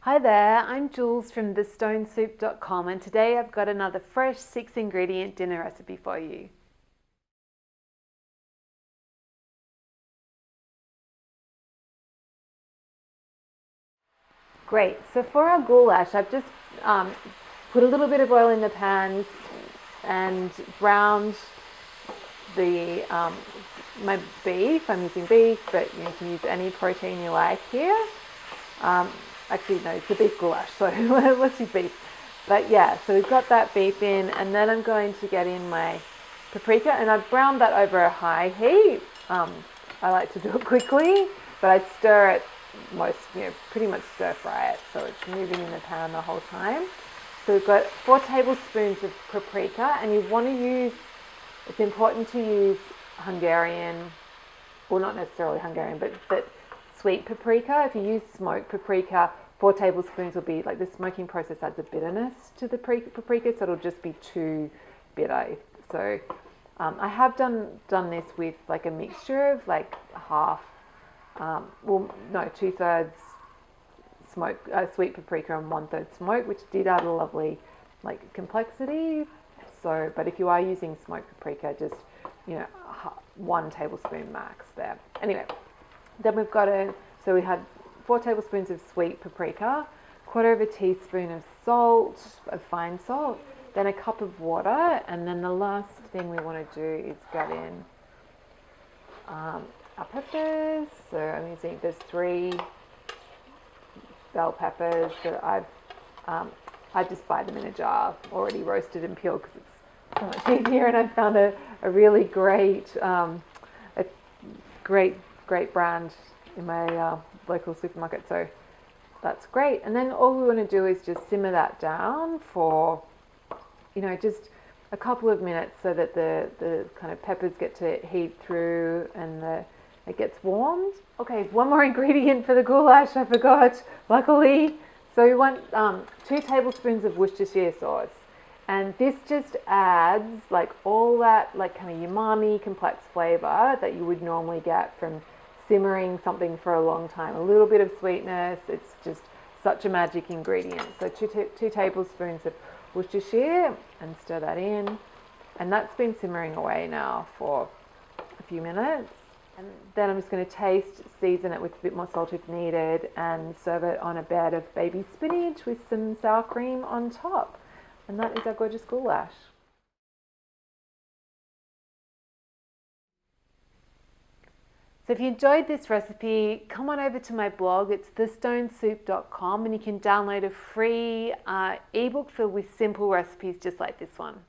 Hi there, I'm Jules from thestonesoup.com and today I've got another fresh 6-ingredient dinner recipe for you. Great, so for our goulash I've just put a little bit of oil in the pan and browned the my beef. I'm using beef, but you can use any protein you like here. Actually, no, it's a beef goulash, so let's use beef. But yeah, so we've got that beef in, and then I'm going to get in my paprika, and I've browned that over a high heat. I like to do it quickly, but I stir it pretty much stir fry it, so it's moving in the pan the whole time. So we've got 4 tablespoons of paprika, and you want to use, it's important to use Hungarian, well, not necessarily Hungarian, but sweet paprika. If you use smoked paprika, 4 tablespoons will be like, the smoking process adds a bitterness to the paprika, so it'll just be too bitter. So I have done this with like a mixture of like half, 2/3 sweet paprika and 1/3 smoked, which did add a lovely like complexity. So, but if you are using smoked paprika, just 1 tablespoon max there. Anyway, then we've got so we had 4 tablespoons of sweet paprika, 1/4 teaspoon of salt, of fine salt, then a cup of water, and then the last thing we want to do is get in our peppers. So I'm using, there's 3 bell peppers that I just buy them in a jar, already roasted and peeled, because it's so much easier, and I found a really great great brand in my local supermarket, so that's great. And then all we want to do is just simmer that down for just a couple of minutes, so that the kind of peppers get to heat through and it gets warmed. Okay, one more ingredient for the goulash I forgot, luckily. So we want 2 tablespoons of Worcestershire sauce. And this just adds like all that like kind of umami complex flavor that you would normally get from simmering something for a long time. A little bit of sweetness. It's just such a magic ingredient. So 2 tablespoons of Worcestershire, and stir that in. And that's been simmering away now for a few minutes. And then I'm just going to taste, season it with a bit more salt if needed, and serve it on a bed of baby spinach with some sour cream on top. And that is our gorgeous goulash. So if you enjoyed this recipe, come on over to my blog. It's thestonesoup.com, and you can download a free ebook filled with simple recipes just like this one.